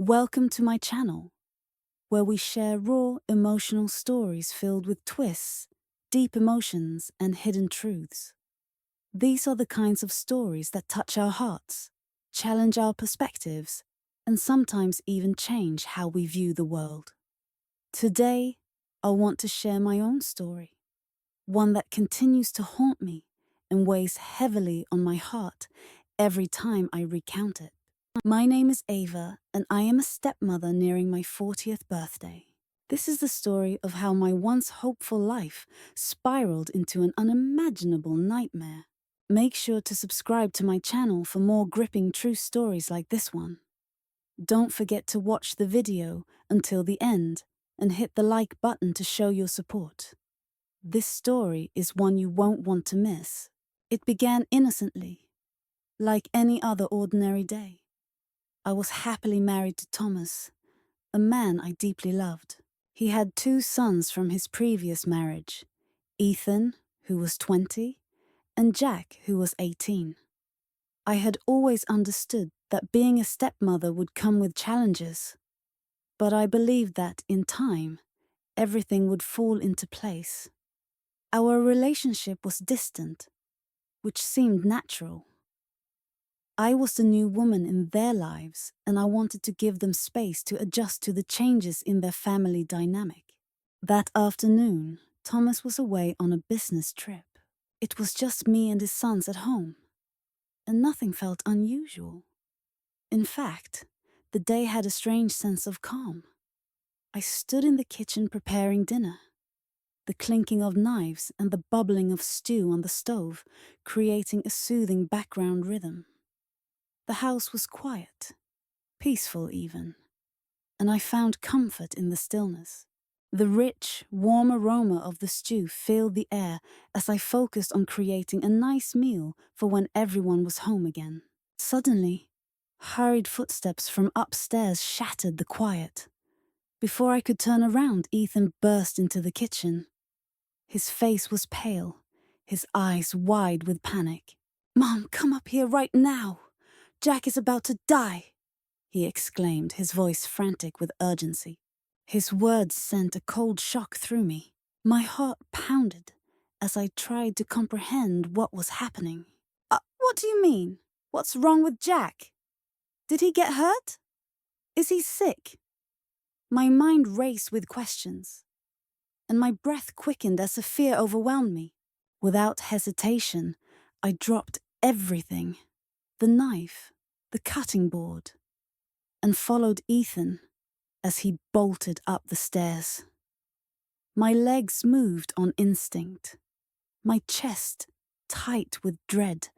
Welcome to my channel, where we share raw, emotional stories filled with twists, deep emotions, and hidden truths. These are the kinds of stories that touch our hearts, challenge our perspectives, and sometimes even change how we view the world. Today, I want to share my own story, one that continues to haunt me and weighs heavily on my heart every time I recount it. My name is Ava, and I am a stepmother nearing my 40th birthday. This is the story of how my once hopeful life spiraled into an unimaginable nightmare. Make sure to subscribe to my channel for more gripping true stories like this one. Don't forget to watch the video until the end and hit the like button to show your support. This story is one you won't want to miss. It began innocently, like any other ordinary day. I was happily married to Thomas, a man I deeply loved. He had 2 sons from his previous marriage, Ethan, who was 20, and Jack, who was 18. I had always understood that being a stepmother would come with challenges, but I believed that, in time, everything would fall into place. Our relationship was distant, which seemed natural. I was the new woman in their lives, and I wanted to give them space to adjust to the changes in their family dynamic. That afternoon, Thomas was away on a business trip. It was just me and his sons at home, and nothing felt unusual. In fact, the day had a strange sense of calm. I stood in the kitchen preparing dinner. The clinking of knives and the bubbling of stew on the stove creating a soothing background rhythm. The house was quiet, peaceful even, and I found comfort in the stillness. The rich, warm aroma of the stew filled the air as I focused on creating a nice meal for when everyone was home again. Suddenly, hurried footsteps from upstairs shattered the quiet. Before I could turn around, Ethan burst into the kitchen. His face was pale, his eyes wide with panic. "Mom, come up here right now! Jack is about to die!" he exclaimed, his voice frantic with urgency. His words sent a cold shock through me. My heart pounded as I tried to comprehend what was happening. What do you mean? What's wrong with Jack? Did he get hurt? Is he sick?" My mind raced with questions, and my breath quickened as a fear overwhelmed me. Without hesitation, I dropped everything, the knife, the cutting board, and followed Ethan as he bolted up the stairs. My legs moved on instinct, my chest tight with dread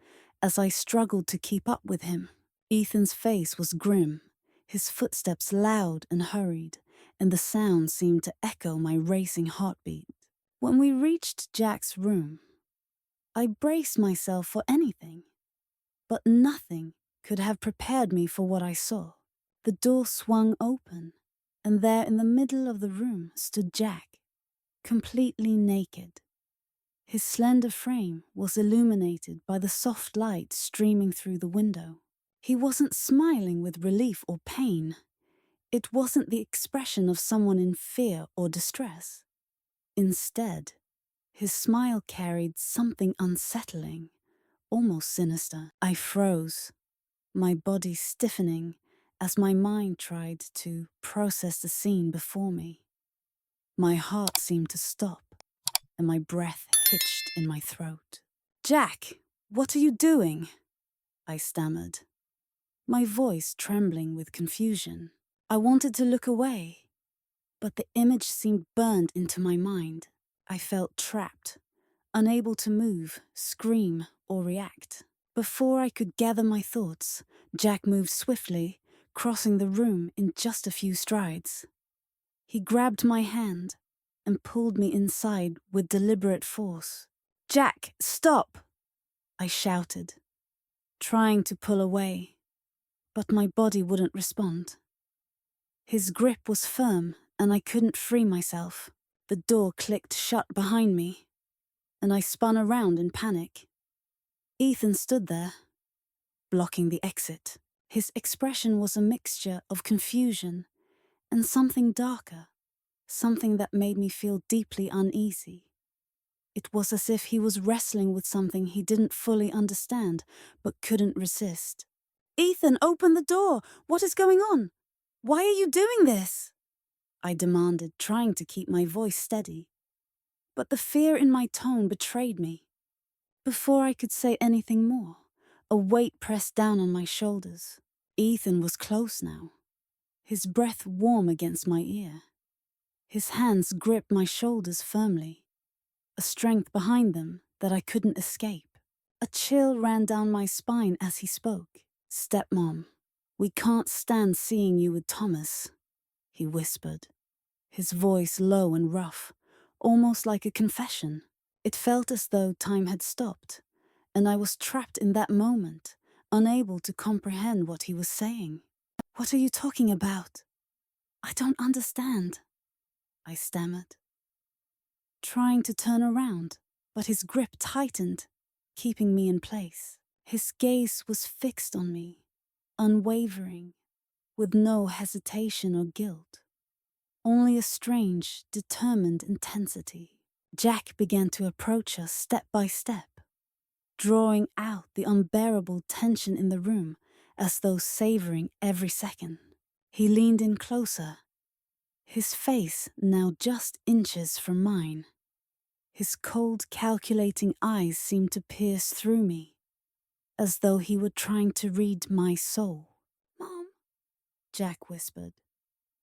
as I struggled to keep up with him. Ethan's face was grim, his footsteps loud and hurried, and the sound seemed to echo my racing heartbeat. When we reached Jack's room, I braced myself for anything, but nothing could have prepared me for what I saw. The door swung open, and there in the middle of the room stood Jack, completely naked. His slender frame was illuminated by the soft light streaming through the window. He wasn't smiling with relief or pain. It wasn't the expression of someone in fear or distress. Instead, his smile carried something unsettling, almost sinister. I froze, my body stiffening as my mind tried to process the scene before me. My heart seemed to stop, and my breath hitched in my throat. "Jack, what are you doing?" I stammered, my voice trembling with confusion. I wanted to look away, but the image seemed burned into my mind. I felt trapped, unable to move, scream, or react. Before I could gather my thoughts, Jack moved swiftly, crossing the room in just a few strides. He grabbed my hand and pulled me inside with deliberate force. "Jack, stop!" I shouted, trying to pull away, but my body wouldn't respond. His grip was firm, and I couldn't free myself. The door clicked shut behind me, and I spun around in panic. Ethan stood there, blocking the exit. His expression was a mixture of confusion and something darker, something that made me feel deeply uneasy. It was as if he was wrestling with something he didn't fully understand, but couldn't resist. "Ethan, open the door! What is going on? Why are you doing this?" I demanded, trying to keep my voice steady. But the fear in my tone betrayed me. Before I could say anything more, a weight pressed down on my shoulders. Ethan was close now, his breath warm against my ear. His hands gripped my shoulders firmly, a strength behind them that I couldn't escape. A chill ran down my spine as he spoke. "Stepmom, we can't stand seeing you with Thomas," he whispered, his voice low and rough, almost like a confession. It felt as though time had stopped, and I was trapped in that moment, unable to comprehend what he was saying. "What are you talking about? I don't understand," I stammered, trying to turn around, but his grip tightened, keeping me in place. His gaze was fixed on me, unwavering, with no hesitation or guilt, only a strange, determined intensity. Jack began to approach us step by step, drawing out the unbearable tension in the room as though savoring every second. He leaned in closer, his face now just inches from mine. His cold, calculating eyes seemed to pierce through me, as though he were trying to read my soul. "Mom," Jack whispered,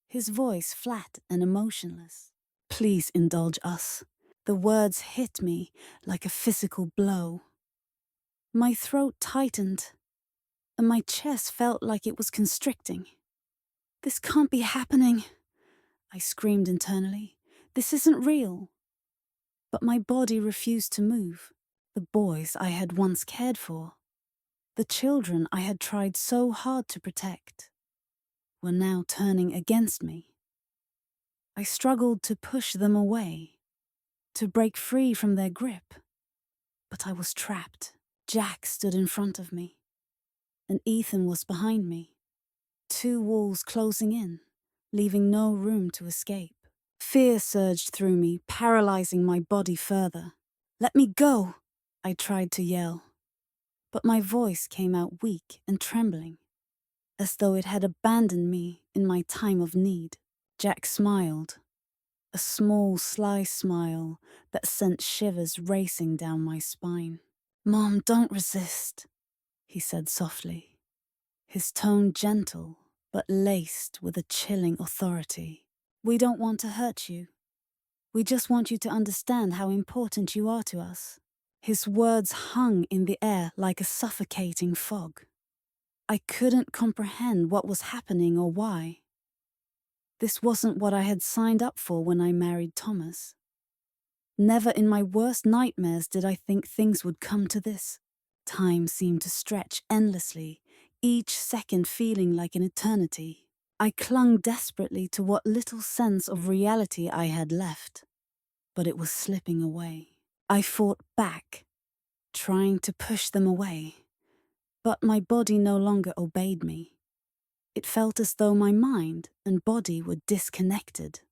his voice flat and emotionless. "Please indulge us." The words hit me like a physical blow. My throat tightened, and my chest felt like it was constricting. "This can't be happening," I screamed internally. "This isn't real." But my body refused to move. The boys I had once cared for, the children I had tried so hard to protect, were now turning against me. I struggled to push them away, to break free from their grip, but I was trapped. Jack stood in front of me, and Ethan was behind me, two walls closing in, leaving no room to escape. Fear surged through me, paralyzing my body further. "Let me go!" I tried to yell, but my voice came out weak and trembling, as though it had abandoned me in my time of need. Jack smiled, a small, sly smile that sent shivers racing down my spine. "Mom, don't resist," he said softly, his tone gentle but laced with a chilling authority. "We don't want to hurt you. We just want you to understand how important you are to us." His words hung in the air like a suffocating fog. I couldn't comprehend what was happening or why. This wasn't what I had signed up for when I married Thomas. Never in my worst nightmares did I think things would come to this. Time seemed to stretch endlessly, each second feeling like an eternity. I clung desperately to what little sense of reality I had left, but it was slipping away. I fought back, trying to push them away, but my body no longer obeyed me. It felt as though my mind and body were disconnected,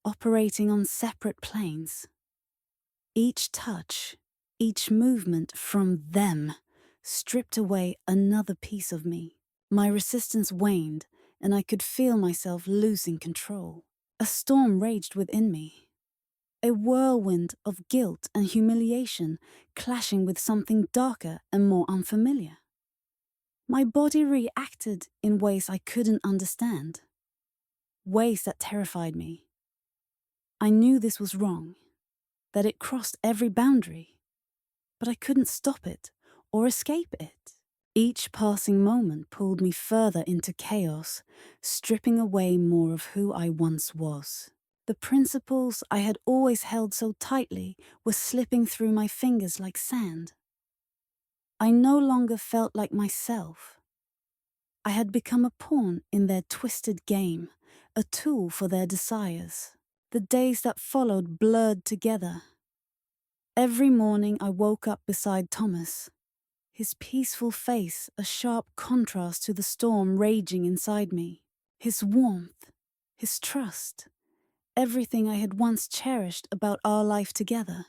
operating on separate planes. Each touch, each movement from them stripped away another piece of me. My resistance waned, and I could feel myself losing control. A storm raged within me, a whirlwind of guilt and humiliation clashing with something darker and more unfamiliar. My body reacted in ways I couldn't understand, ways that terrified me. I knew this was wrong, that it crossed every boundary, but I couldn't stop it or escape it. Each passing moment pulled me further into chaos, stripping away more of who I once was. The principles I had always held so tightly were slipping through my fingers like sand. I no longer felt like myself. I had become a pawn in their twisted game, a tool for their desires. The days that followed blurred together. Every morning I woke up beside Thomas, his peaceful face a sharp contrast to the storm raging inside me. His warmth, his trust, everything I had once cherished about our life together,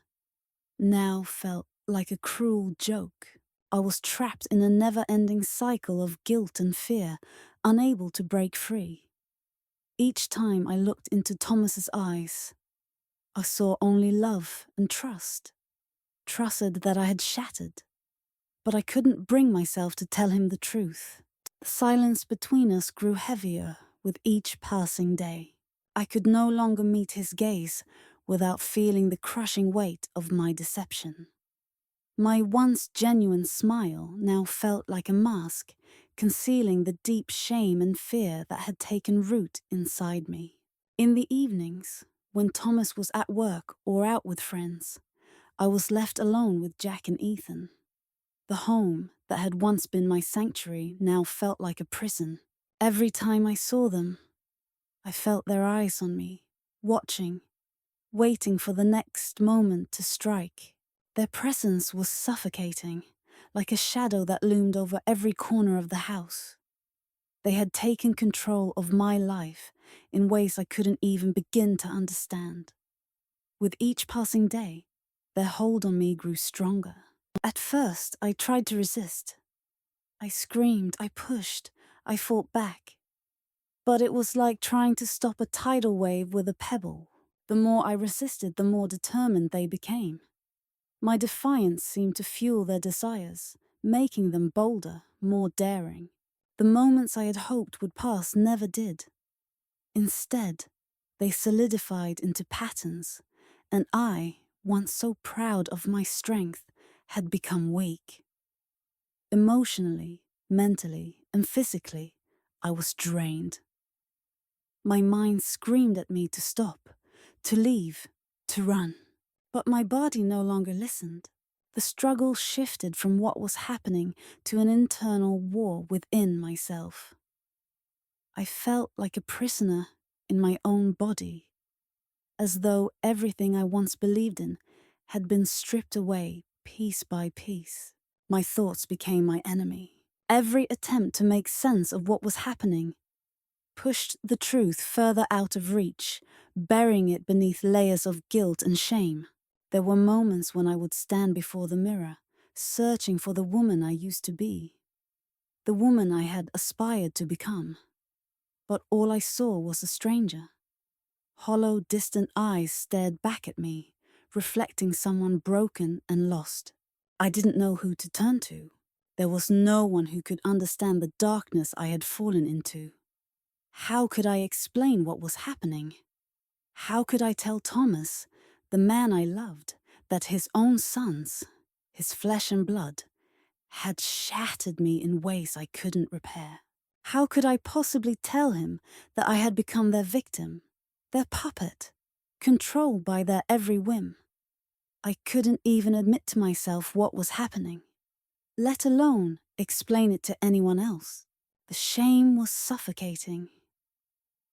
now felt like a cruel joke. I was trapped in a never-ending cycle of guilt and fear, unable to break free. Each time I looked into Thomas's eyes, I saw only love and trust. Trusted that I had shattered, but I couldn't bring myself to tell him the truth. The silence between us grew heavier with each passing day. I could no longer meet his gaze without feeling the crushing weight of my deception. My once genuine smile now felt like a mask, concealing the deep shame and fear that had taken root inside me. In the evenings, when Thomas was at work or out with friends, I was left alone with Jack and Ethan. The home that had once been my sanctuary now felt like a prison. Every time I saw them, I felt their eyes on me, watching, waiting for the next moment to strike. Their presence was suffocating, like a shadow that loomed over every corner of the house. They had taken control of my life in ways I couldn't even begin to understand. With each passing day, their hold on me grew stronger. At first, I tried to resist. I screamed, I pushed, I fought back. But it was like trying to stop a tidal wave with a pebble. The more I resisted, the more determined they became. My defiance seemed to fuel their desires, making them bolder, more daring. The moments I had hoped would pass never did. Instead, they solidified into patterns, and I, once so proud of my strength, had become weak. Emotionally, mentally, and physically, I was drained. My mind screamed at me to stop, to leave, to run. But my body no longer listened. The struggle shifted from what was happening to an internal war within myself. I felt like a prisoner in my own body, as though everything I once believed in had been stripped away piece by piece. My thoughts became my enemy. Every attempt to make sense of what was happening pushed the truth further out of reach, burying it beneath layers of guilt and shame. There were moments when I would stand before the mirror, searching for the woman I used to be, the woman I had aspired to become. But all I saw was a stranger. Hollow, distant eyes stared back at me, reflecting someone broken and lost. I didn't know who to turn to. There was no one who could understand the darkness I had fallen into. How could I explain what was happening? How could I tell Thomas, the man I loved, that his own sons, his flesh and blood, had shattered me in ways I couldn't repair? How could I possibly tell him that I had become their victim, their puppet, controlled by their every whim? I couldn't even admit to myself what was happening, let alone explain it to anyone else. The shame was suffocating.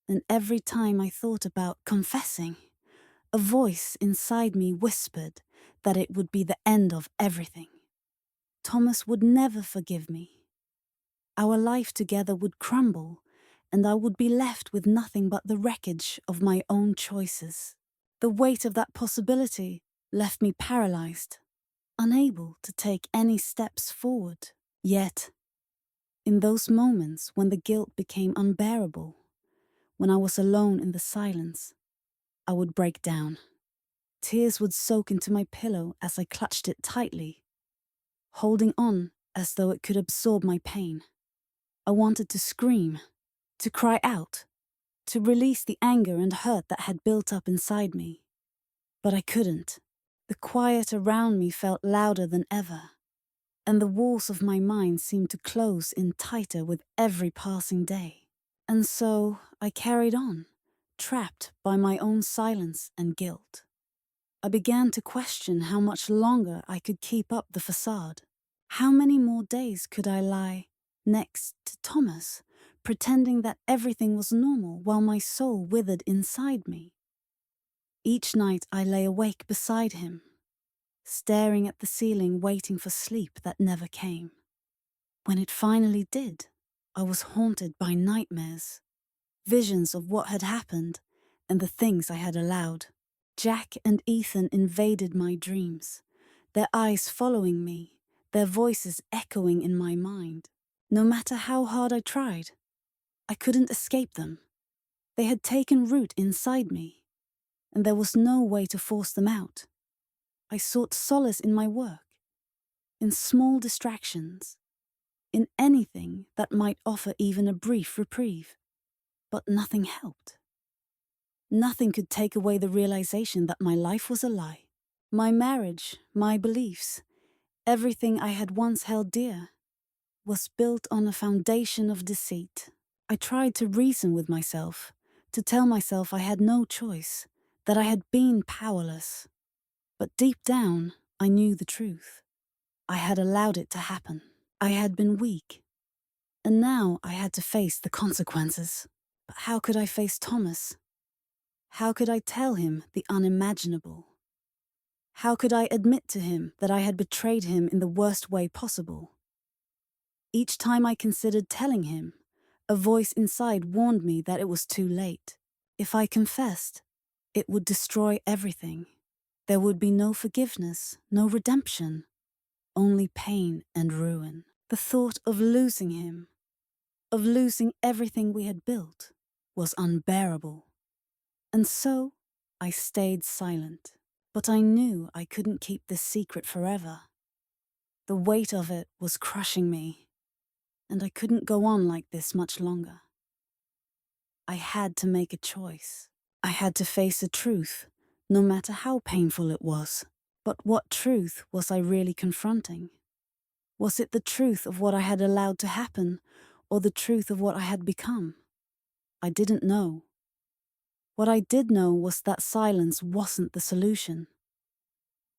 And every time I thought about confessing, a voice inside me whispered that it would be the end of everything. Thomas would never forgive me. Our life together would crumble, and I would be left with nothing but the wreckage of my own choices. The weight of that possibility left me paralyzed, unable to take any steps forward. Yet, in those moments when the guilt became unbearable, when I was alone in the silence, I would break down. Tears would soak into my pillow as I clutched it tightly, holding on as though it could absorb my pain. I wanted to scream, to cry out, to release the anger and hurt that had built up inside me. But I couldn't. The quiet around me felt louder than ever, and the walls of my mind seemed to close in tighter with every passing day. And so I carried on, trapped by my own silence and guilt. I began to question how much longer I could keep up the facade. How many more days could I lie next to Thomas, pretending that everything was normal while my soul withered inside me? Each night I lay awake beside him, staring at the ceiling, waiting for sleep that never came. When it finally did, I was haunted by nightmares, visions of what had happened and the things I had allowed. Jack and Ethan invaded my dreams, their eyes following me, their voices echoing in my mind. No matter how hard I tried, I couldn't escape them. They had taken root inside me, and there was no way to force them out. I sought solace in my work, in small distractions, in anything that might offer even a brief reprieve. But nothing helped. Nothing could take away the realization that my life was a lie. My marriage, my beliefs, everything I had once held dear, was built on a foundation of deceit. I tried to reason with myself, to tell myself I had no choice, that I had been powerless. But deep down, I knew the truth. I had allowed it to happen. I had been weak. And now I had to face the consequences. But how could I face Thomas? How could I tell him the unimaginable? How could I admit to him that I had betrayed him in the worst way possible? Each time I considered telling him, a voice inside warned me that it was too late. If I confessed, it would destroy everything. There would be no forgiveness, no redemption, only pain and ruin. The thought of losing him, of losing everything we had built, was unbearable. And so, I stayed silent. But I knew I couldn't keep this secret forever. The weight of it was crushing me, and I couldn't go on like this much longer. I had to make a choice. I had to face a truth, no matter how painful it was. But what truth was I really confronting? Was it the truth of what I had allowed to happen, or the truth of what I had become? I didn't know. What I did know was that silence wasn't the solution.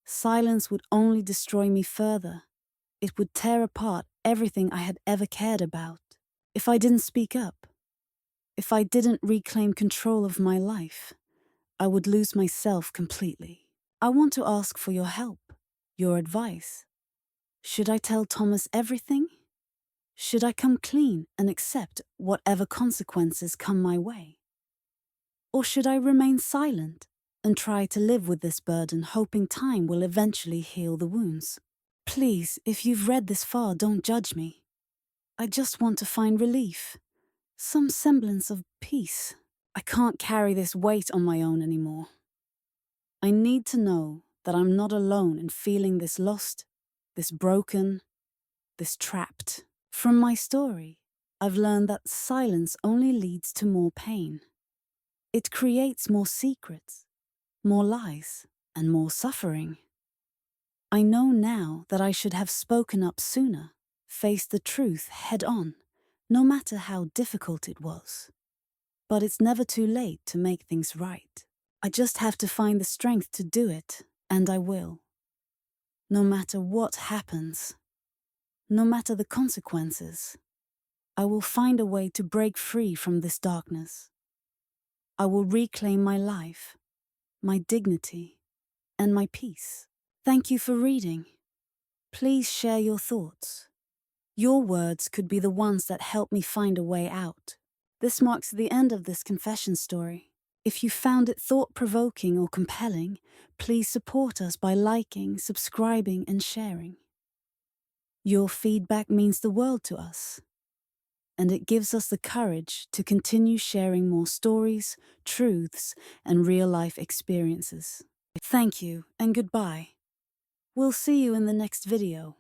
Silence would only destroy me further. It would tear apart everything I had ever cared about. If I didn't speak up, if I didn't reclaim control of my life, I would lose myself completely. I want to ask for your help, your advice. Should I tell Thomas everything? Should I come clean and accept whatever consequences come my way? Or should I remain silent and try to live with this burden, hoping time will eventually heal the wounds? Please, if you've read this far, don't judge me. I just want to find relief, some semblance of peace. I can't carry this weight on my own anymore. I need to know that I'm not alone in feeling this lost, this broken, this trapped. From my story, I've learned that silence only leads to more pain. It creates more secrets, more lies, and more suffering. I know now that I should have spoken up sooner, faced the truth head on, no matter how difficult it was. But it's never too late to make things right. I just have to find the strength to do it, and I will. No matter what happens, no matter the consequences, I will find a way to break free from this darkness. I will reclaim my life, my dignity, and my peace. Thank you for reading. Please share your thoughts. Your words could be the ones that help me find a way out. This marks the end of this confession story. If you found it thought-provoking or compelling, please support us by liking, subscribing, and sharing. Your feedback means the world to us, and it gives us the courage to continue sharing more stories, truths, and real-life experiences. Thank you, and goodbye. We'll see you in the next video.